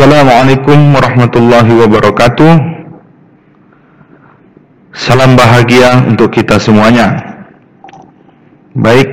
Assalamualaikum warahmatullahi wabarakatuh. Salam bahagia untuk kita semuanya. Baik,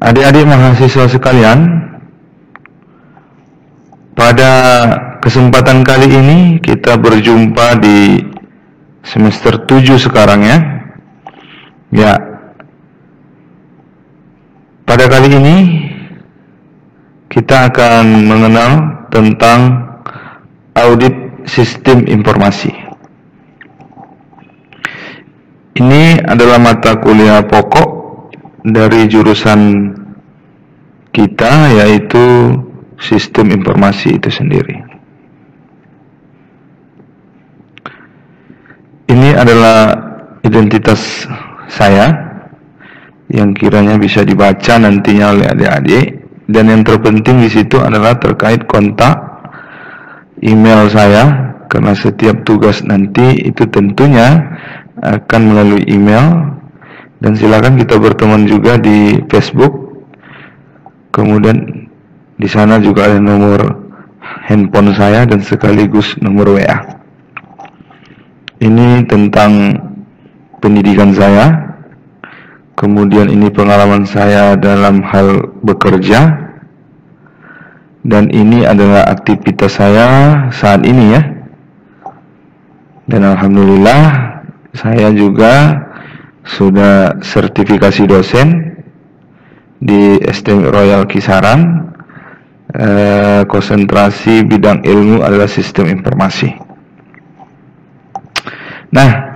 adik-adik mahasiswa sekalian, pada kesempatan kali ini kita berjumpa di semester 7 sekarang ya. Ya, pada kali ini kita akan mengenal tentang audit sistem informasi. Ini adalah mata kuliah pokok dari jurusan kita, yaitu sistem informasi itu sendiri. Ini adalah identitas saya yang kiranya bisa dibaca nantinya oleh adik-adik. Dan yang terpenting di situ adalah terkait kontak email saya, karena setiap tugas nanti itu tentunya akan melalui email. Dan silakan kita berteman juga di Facebook. Kemudian di sana juga ada nomor handphone saya dan sekaligus nomor WA. Ini tentang pendidikan saya. Kemudian ini pengalaman saya dalam hal bekerja, dan ini adalah aktivitas saya saat ini ya. Dan alhamdulillah saya juga sudah sertifikasi dosen di STM Royal Kisaran. Konsentrasi bidang ilmu adalah sistem informasi. Nah,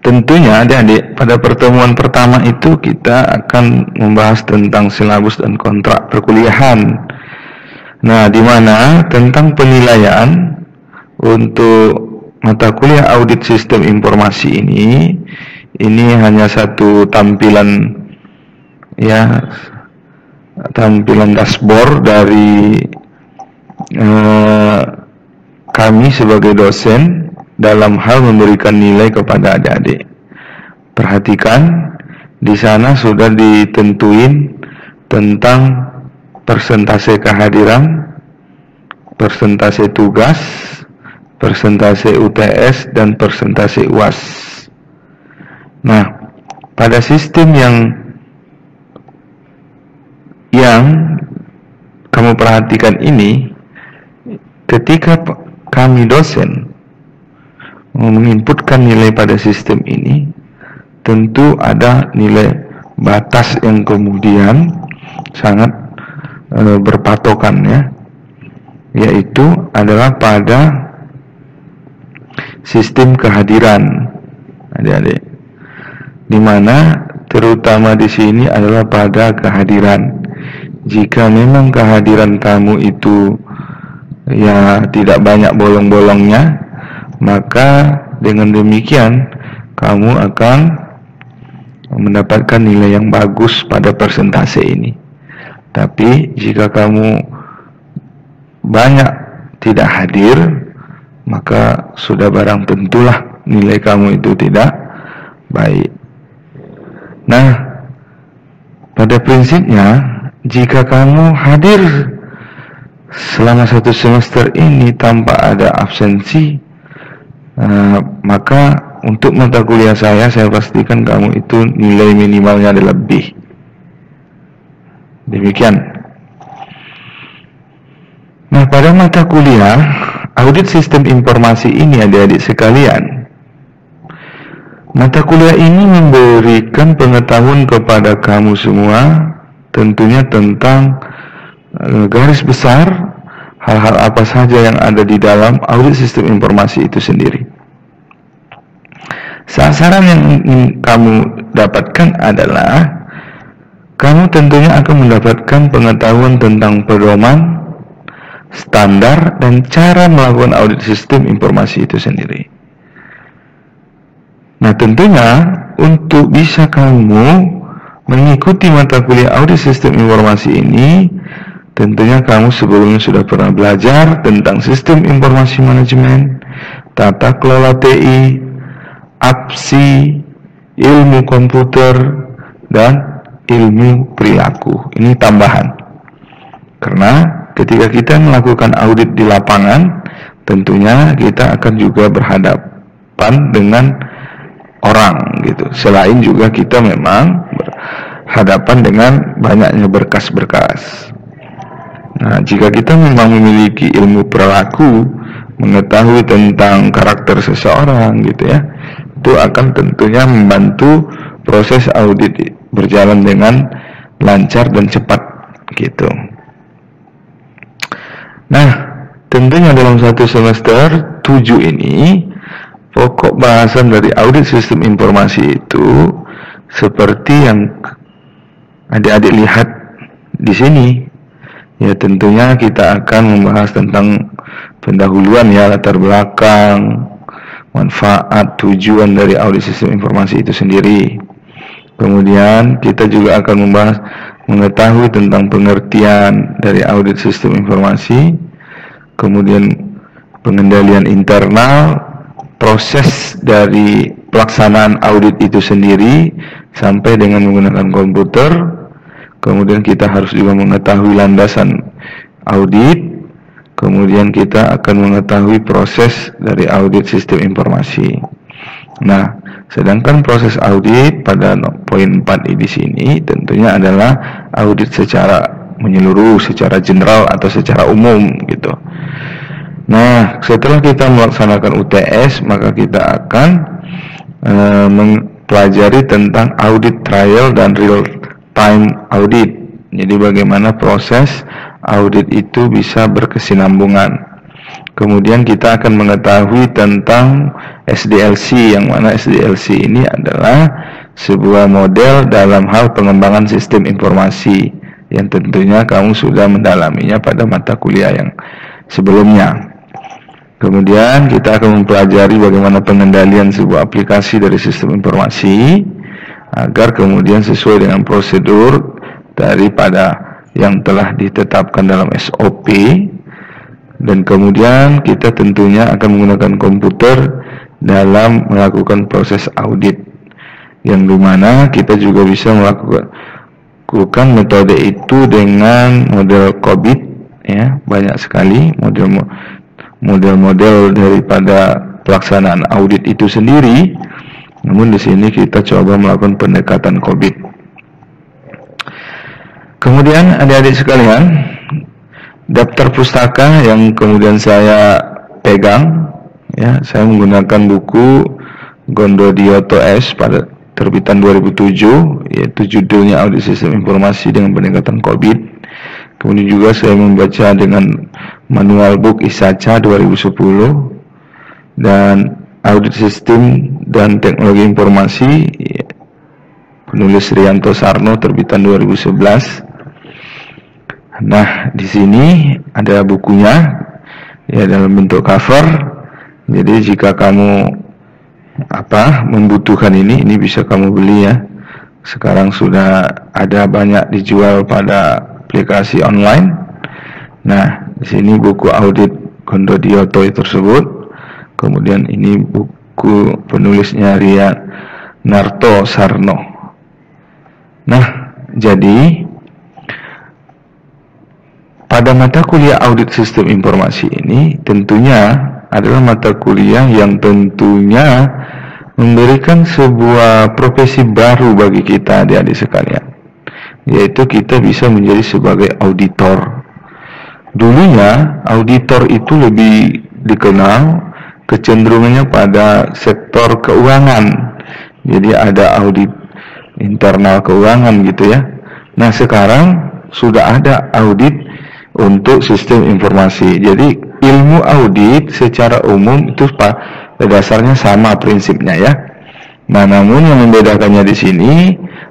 tentunya adik-adik, pada pertemuan pertama itu kita akan membahas tentang silabus dan kontrak perkuliahan. Nah, di mana tentang penilaian untuk mata kuliah audit sistem informasi ini hanya satu tampilan ya, tampilan dashboard dari kami sebagai dosen dalam hal memberikan nilai kepada adik-adik. Perhatikan, di sana sudah ditentuin tentang persentase kehadiran, persentase tugas, persentase UTS, dan persentase UAS. Nah, pada sistem yang kamu perhatikan ini, ketika kami dosen menginputkan nilai pada sistem ini, tentu ada nilai batas yang kemudian sangat berpatokan ya, yaitu adalah pada sistem kehadiran adik-adik, dimana terutama di sini adalah pada kehadiran. Jika memang kehadiran kamu itu ya tidak banyak bolong-bolongnya, maka dengan demikian kamu akan mendapatkan nilai yang bagus pada persentase ini. Tapi jika kamu banyak tidak hadir, maka sudah barang tentulah nilai kamu itu tidak baik. Nah, pada prinsipnya jika kamu hadir selama satu semester ini tanpa ada absensi, maka untuk mata kuliah saya pastikan kamu itu nilai minimalnya adalah B. Demikian. Nah, pada mata kuliah audit sistem informasi ini adik-adik sekalian, mata kuliah ini memberikan pengetahuan kepada kamu semua tentunya tentang garis besar hal-hal apa saja yang ada di dalam audit sistem informasi itu sendiri. Sasaran yang ingin kamu dapatkan adalah kamu tentunya akan mendapatkan pengetahuan tentang pedoman, standar, dan cara melakukan audit sistem informasi itu sendiri. Nah, tentunya untuk bisa kamu mengikuti mata kuliah audit sistem informasi ini, tentunya kamu sebelumnya sudah pernah belajar tentang sistem informasi manajemen, tata kelola TI, APSI, ilmu komputer, dan ilmu perilaku. Ini tambahan. Karena ketika kita melakukan audit di lapangan, tentunya kita akan juga berhadapan dengan orang gitu. Selain juga kita memang berhadapan dengan banyaknya berkas-berkas. Nah, jika kita memang memiliki ilmu perilaku, mengetahui tentang karakter seseorang gitu ya, itu akan tentunya membantu proses audit berjalan dengan lancar dan cepat gitu. Nah, tentunya dalam satu semester 7 ini, pokok bahasan dari audit sistem informasi itu seperti yang adik-adik lihat di sini. Ya, tentunya kita akan membahas tentang pendahuluan ya, latar belakang, manfaat, tujuan dari audit sistem informasi itu sendiri. Kemudian kita juga akan membahas mengetahui tentang pengertian dari audit sistem informasi, kemudian pengendalian internal, proses dari pelaksanaan audit itu sendiri sampai dengan menggunakan komputer. Kemudian kita harus juga mengetahui landasan audit. Kemudian kita akan mengetahui proses dari audit sistem informasi. Nah, sedangkan proses audit pada poin 4 di sini tentunya adalah audit secara menyeluruh, secara general atau secara umum gitu. Nah, setelah kita melaksanakan UTS, maka kita akan mempelajari tentang audit trial dan real time audit. Jadi bagaimana proses audit itu bisa berkesinambungan. Kemudian kita akan mengetahui tentang SDLC, yang mana SDLC ini adalah sebuah model dalam hal pengembangan sistem informasi yang tentunya kamu sudah mendalaminya pada mata kuliah yang sebelumnya. Kemudian kita akan mempelajari bagaimana pengendalian sebuah aplikasi dari sistem informasi agar kemudian sesuai dengan prosedur daripada yang telah ditetapkan dalam SOP. Dan kemudian kita tentunya akan menggunakan komputer dalam melakukan proses audit, yang dimana kita juga bisa melakukan metode itu dengan model COVID ya, banyak sekali model-model daripada pelaksanaan audit itu sendiri. Namun di sini kita coba melakukan pendekatan COVID. Kemudian adik-adik sekalian, daftar pustaka yang kemudian saya pegang ya, saya menggunakan buku Gondodioto S pada terbitan 2007, yaitu judulnya Audit Sistem Informasi dengan Pendekatan COVID. Kemudian juga saya membaca dengan manual book ISACA 2010 dan Audit Sistem dan Teknologi Informasi penulis Rianto Sarno terbitan 2011. Nah, di sini ada bukunya ya dalam bentuk cover. Jadi jika kamu membutuhkan ini bisa kamu beli ya. Sekarang sudah ada banyak dijual pada aplikasi online. Nah, di sini buku audit Gondodioto tersebut. Kemudian ini buku penulisnya Rianto Sarno. Nah, jadi pada mata kuliah audit sistem informasi ini tentunya adalah mata kuliah yang tentunya memberikan sebuah profesi baru bagi kita adik-adik sekalian, yaitu kita bisa menjadi sebagai auditor. Dulunya auditor itu lebih dikenal kecenderungannya pada sektor keuangan, jadi ada audit internal keuangan gitu ya. Nah, sekarang sudah ada audit untuk sistem informasi. Jadi ilmu audit secara umum itu pada dasarnya sama prinsipnya ya. Nah, namun yang membedakannya di sini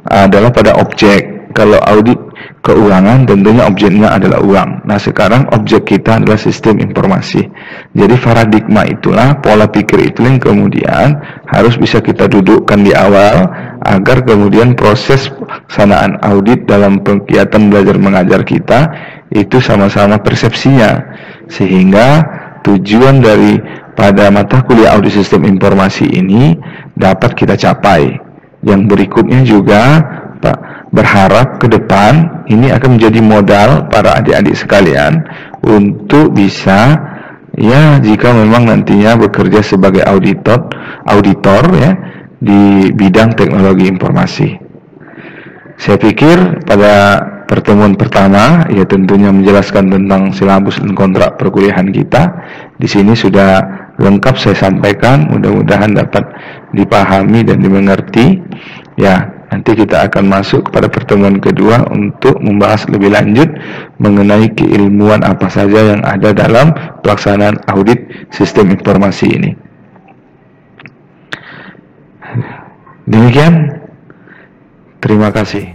adalah pada objek. Kalau audit keuangan tentunya objeknya adalah uang. Nah, sekarang objek kita adalah sistem informasi. Jadi paradigma itulah, pola pikir itu yang kemudian harus bisa kita dudukkan di awal agar kemudian proses pelaksanaan audit dalam kegiatan belajar mengajar kita itu sama-sama persepsinya, sehingga tujuan dari pada mata kuliah audit sistem informasi ini dapat kita capai. Yang berikutnya juga berharap ke depan ini akan menjadi modal para adik-adik sekalian untuk bisa, ya, jika memang nantinya bekerja sebagai auditor ya di bidang teknologi informasi. Saya pikir pada pertemuan pertama ya tentunya menjelaskan tentang silabus dan kontrak perkuliahan kita. Di sini sudah lengkap saya sampaikan, mudah-mudahan dapat dipahami dan dimengerti. Ya, nanti kita akan masuk kepada pertemuan kedua untuk membahas lebih lanjut mengenai keilmuan apa saja yang ada dalam pelaksanaan audit sistem informasi ini. Demikian, terima kasih.